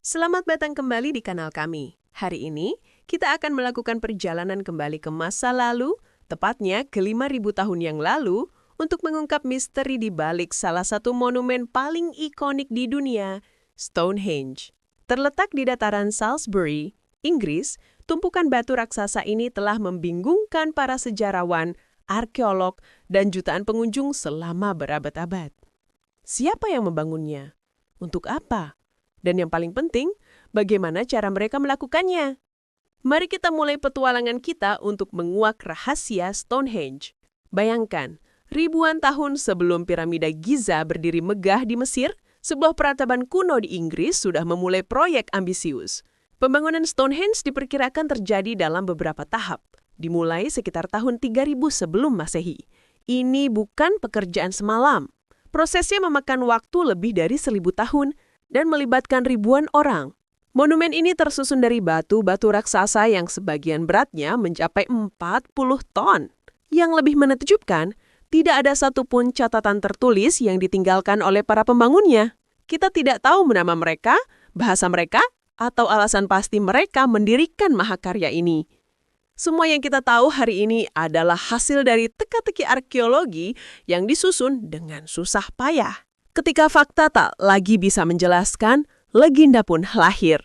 Selamat datang kembali di kanal kami. Hari ini, kita akan melakukan perjalanan kembali ke masa lalu, tepatnya ke 5.000 tahun yang lalu, untuk mengungkap misteri di balik salah satu monumen paling ikonik di dunia, Stonehenge. Terletak di dataran Salisbury, Inggris, tumpukan batu raksasa ini telah membingungkan para sejarawan, arkeolog, dan jutaan pengunjung selama berabad-abad. Siapa yang membangunnya? Untuk apa? Dan yang paling penting, bagaimana cara mereka melakukannya? Mari kita mulai petualangan kita untuk menguak rahasia Stonehenge. Bayangkan, ribuan tahun sebelum piramida Giza berdiri megah di Mesir, sebuah peradaban kuno di Inggris sudah memulai proyek ambisius. Pembangunan Stonehenge diperkirakan terjadi dalam beberapa tahap, dimulai sekitar tahun 3000 sebelum Masehi. Ini bukan pekerjaan semalam. Prosesnya memakan waktu lebih dari 1000 tahun, dan melibatkan ribuan orang. Monumen ini tersusun dari batu-batu raksasa yang sebagian beratnya mencapai 40 ton. Yang lebih menakjubkan, tidak ada satupun catatan tertulis yang ditinggalkan oleh para pembangunnya. Kita tidak tahu nama mereka, bahasa mereka, atau alasan pasti mereka mendirikan mahakarya ini. Semua yang kita tahu hari ini adalah hasil dari teka-teki arkeologi yang disusun dengan susah payah. Ketika fakta tak lagi bisa menjelaskan, legenda pun lahir.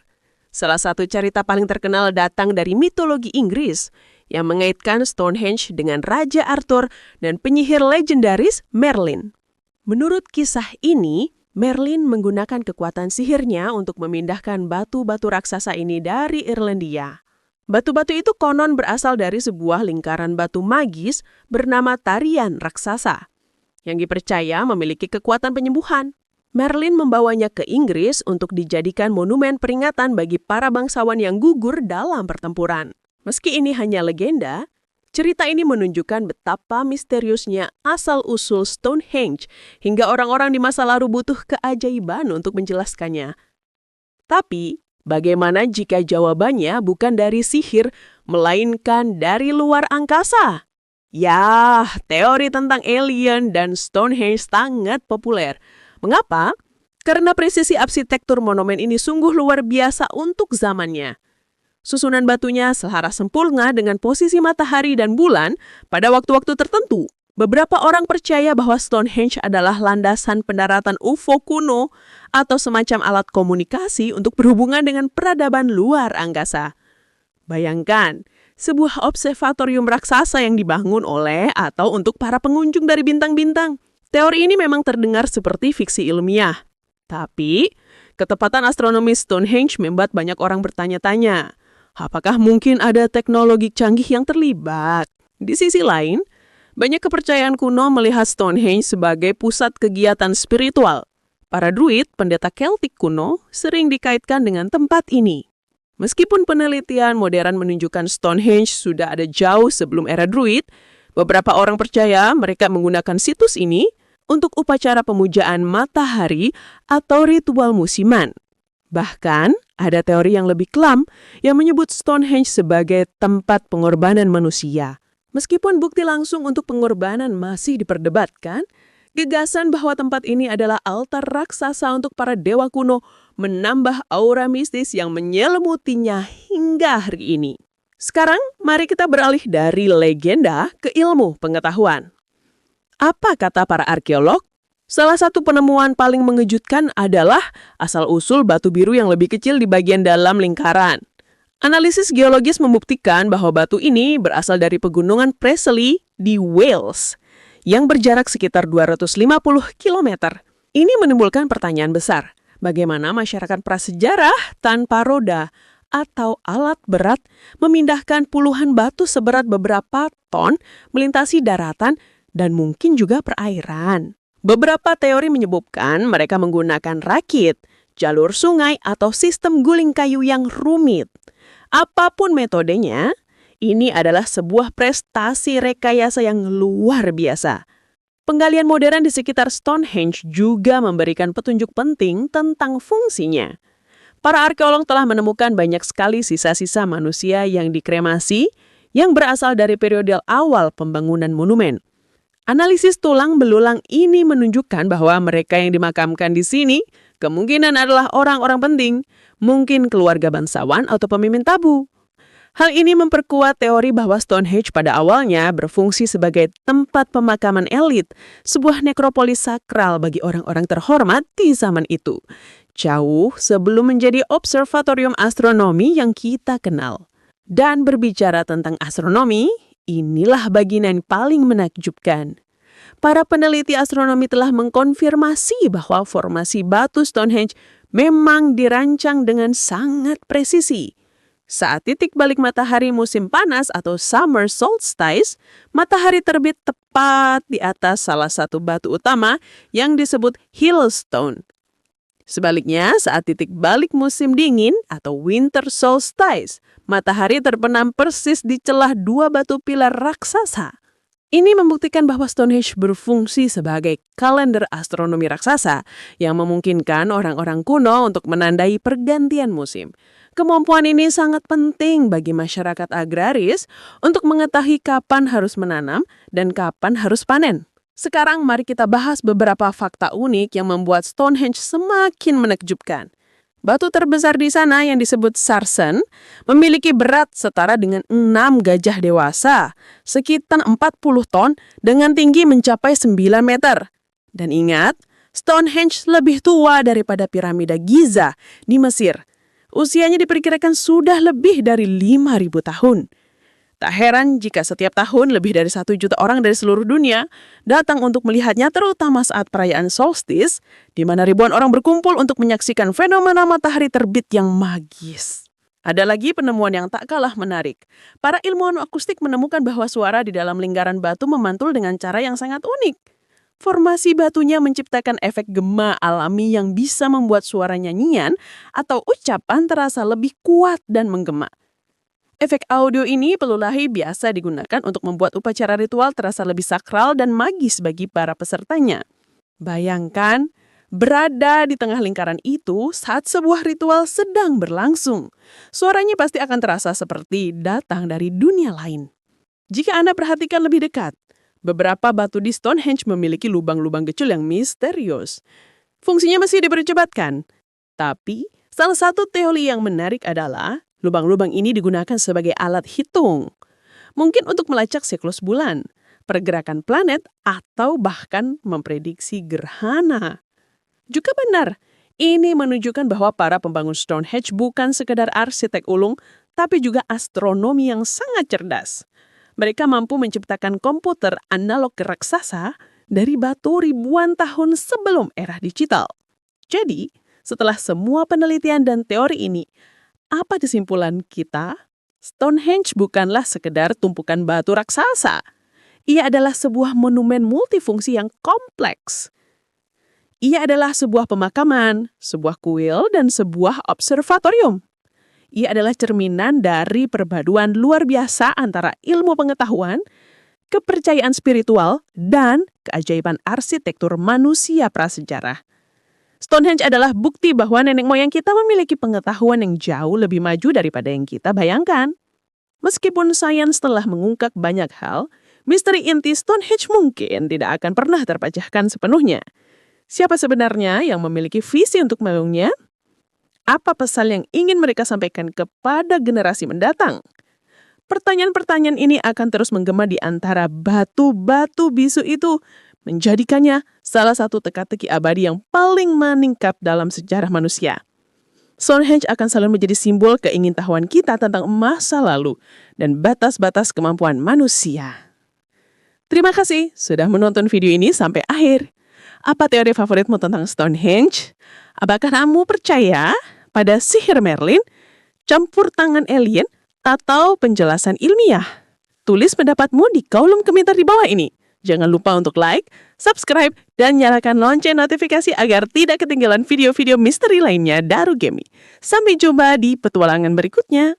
Salah satu cerita paling terkenal datang dari mitologi Inggris yang mengaitkan Stonehenge dengan Raja Arthur dan penyihir legendaris Merlin. Menurut kisah ini, Merlin menggunakan kekuatan sihirnya untuk memindahkan batu-batu raksasa ini dari Irlandia. Batu-batu itu konon berasal dari sebuah lingkaran batu magis bernama tarian raksasa, yang dipercaya memiliki kekuatan penyembuhan. Merlin membawanya ke Inggris untuk dijadikan monumen peringatan bagi para bangsawan yang gugur dalam pertempuran. Meski ini hanya legenda, cerita ini menunjukkan betapa misteriusnya asal-usul Stonehenge hingga orang-orang di masa lalu butuh keajaiban untuk menjelaskannya. Tapi, bagaimana jika jawabannya bukan dari sihir, melainkan dari luar angkasa? Ya, teori tentang alien dan Stonehenge sangat populer. Mengapa? Karena presisi arsitektur monumen ini sungguh luar biasa untuk zamannya. Susunan batunya selaras sempurna dengan posisi matahari dan bulan pada waktu-waktu tertentu. Beberapa orang percaya bahwa Stonehenge adalah landasan pendaratan UFO kuno atau semacam alat komunikasi untuk berhubungan dengan peradaban luar angkasa. Bayangkan, sebuah observatorium raksasa yang dibangun oleh atau untuk para pengunjung dari bintang-bintang. Teori ini memang terdengar seperti fiksi ilmiah. Tapi, ketepatan astronomi Stonehenge membuat banyak orang bertanya-tanya, apakah mungkin ada teknologi canggih yang terlibat? Di sisi lain, banyak kepercayaan kuno melihat Stonehenge sebagai pusat kegiatan spiritual. Para druid, pendeta Keltik kuno, sering dikaitkan dengan tempat ini. Meskipun penelitian modern menunjukkan Stonehenge sudah ada jauh sebelum era Druid, beberapa orang percaya mereka menggunakan situs ini untuk upacara pemujaan matahari atau ritual musiman. Bahkan, ada teori yang lebih kelam yang menyebut Stonehenge sebagai tempat pengorbanan manusia. Meskipun bukti langsung untuk pengorbanan masih diperdebatkan, gagasan bahwa tempat ini adalah altar raksasa untuk para dewa kuno menambah aura mistis yang menyelimutinya hingga hari ini. Sekarang, mari kita beralih dari legenda ke ilmu pengetahuan. Apa kata para arkeolog? Salah satu penemuan paling mengejutkan adalah asal-usul batu biru yang lebih kecil di bagian dalam lingkaran. Analisis geologis membuktikan bahwa batu ini berasal dari pegunungan Preseli di Wales, yang berjarak sekitar 250 km. Ini menimbulkan pertanyaan besar. Bagaimana masyarakat prasejarah tanpa roda atau alat berat memindahkan puluhan batu seberat beberapa ton melintasi daratan dan mungkin juga perairan? Beberapa teori menyebutkan mereka menggunakan rakit, jalur sungai, atau sistem guling kayu yang rumit. Apapun metodenya, ini adalah sebuah prestasi rekayasa yang luar biasa. Penggalian modern di sekitar Stonehenge juga memberikan petunjuk penting tentang fungsinya. Para arkeolog telah menemukan banyak sekali sisa-sisa manusia yang dikremasi yang berasal dari periode awal pembangunan monumen. Analisis tulang belulang ini menunjukkan bahwa mereka yang dimakamkan di sini Kemungkinan adalah orang-orang penting, mungkin keluarga bangsawan atau pemimpin tabu. Hal ini memperkuat teori bahwa Stonehenge pada awalnya berfungsi sebagai tempat pemakaman elit, sebuah nekropolis sakral bagi orang-orang terhormat di zaman itu, jauh sebelum menjadi observatorium astronomi yang kita kenal. Dan berbicara tentang astronomi, inilah bagian yang paling menakjubkan. Para peneliti astronomi telah mengkonfirmasi bahwa formasi batu Stonehenge memang dirancang dengan sangat presisi. Saat titik balik matahari musim panas atau summer solstice, matahari terbit tepat di atas salah satu batu utama yang disebut hill stone. Sebaliknya, saat titik balik musim dingin atau winter solstice, matahari terbenam persis di celah dua batu pilar raksasa. Ini membuktikan bahwa Stonehenge berfungsi sebagai kalender astronomi raksasa yang memungkinkan orang-orang kuno untuk menandai pergantian musim. Kemampuan ini sangat penting bagi masyarakat agraris untuk mengetahui kapan harus menanam dan kapan harus panen. Sekarang mari kita bahas beberapa fakta unik yang membuat Stonehenge semakin menakjubkan. Batu terbesar di sana yang disebut sarsen memiliki berat setara dengan 6 gajah dewasa, sekitar 40 ton dengan tinggi mencapai 9 meter. Dan ingat, Stonehenge lebih tua daripada piramida Giza di Mesir. Usianya diperkirakan sudah lebih dari 5.000 tahun. Tak heran jika setiap tahun lebih dari 1 juta orang dari seluruh dunia datang untuk melihatnya, terutama saat perayaan solstice, di mana ribuan orang berkumpul untuk menyaksikan fenomena matahari terbit yang magis. Ada lagi penemuan yang tak kalah menarik. Para ilmuwan akustik menemukan bahwa suara di dalam lingkaran batu memantul dengan cara yang sangat unik. Formasi batunya menciptakan efek gema alami yang bisa membuat suara nyanyian atau ucapan terasa lebih kuat dan menggema. Efek audio ini pelulahi biasa digunakan untuk membuat upacara ritual terasa lebih sakral dan magis bagi para pesertanya. Bayangkan, berada di tengah lingkaran itu saat sebuah ritual sedang berlangsung. Suaranya pasti akan terasa seperti datang dari dunia lain. Jika Anda perhatikan lebih dekat, beberapa batu di Stonehenge memiliki lubang-lubang kecil yang misterius. Fungsinya masih diperdebatkan. Tapi, salah satu teori yang menarik adalah lubang-lubang ini digunakan sebagai alat hitung. Mungkin untuk melacak siklus bulan, pergerakan planet, atau bahkan memprediksi gerhana. Juga benar, ini menunjukkan bahwa para pembangun Stonehenge bukan sekedar arsitek ulung, tapi juga astronomi yang sangat cerdas. Mereka mampu menciptakan komputer analog raksasa dari batu ribuan tahun sebelum era digital. Jadi, setelah semua penelitian dan teori ini, apa kesimpulan kita? Stonehenge bukanlah sekedar tumpukan batu raksasa. Ia adalah sebuah monumen multifungsi yang kompleks. Ia adalah sebuah pemakaman, sebuah kuil, dan sebuah observatorium. Ia adalah cerminan dari perpaduan luar biasa antara ilmu pengetahuan, kepercayaan spiritual, dan keajaiban arsitektur manusia prasejarah. Stonehenge adalah bukti bahwa nenek moyang kita memiliki pengetahuan yang jauh lebih maju daripada yang kita bayangkan. Meskipun sains telah mengungkap banyak hal, misteri inti Stonehenge mungkin tidak akan pernah terpecahkan sepenuhnya. Siapa sebenarnya yang memiliki visi untuk membangunnya? Apa pesan yang ingin mereka sampaikan kepada generasi mendatang? Pertanyaan-pertanyaan ini akan terus menggema di antara batu-batu bisu itu, menjadikannya salah satu teka-teki abadi yang paling meningkat dalam sejarah manusia. Stonehenge akan selalu menjadi simbol keingintahuan kita tentang masa lalu dan batas-batas kemampuan manusia. Terima kasih sudah menonton video ini sampai akhir. Apa teori favoritmu tentang Stonehenge? Apakah kamu percaya pada sihir Merlin, campur tangan alien, atau penjelasan ilmiah? Tulis pendapatmu di kolom komentar di bawah ini. Jangan lupa untuk like, subscribe, dan nyalakan lonceng notifikasi agar tidak ketinggalan video-video misteri lainnya dari Gemi. Sampai jumpa di petualangan berikutnya.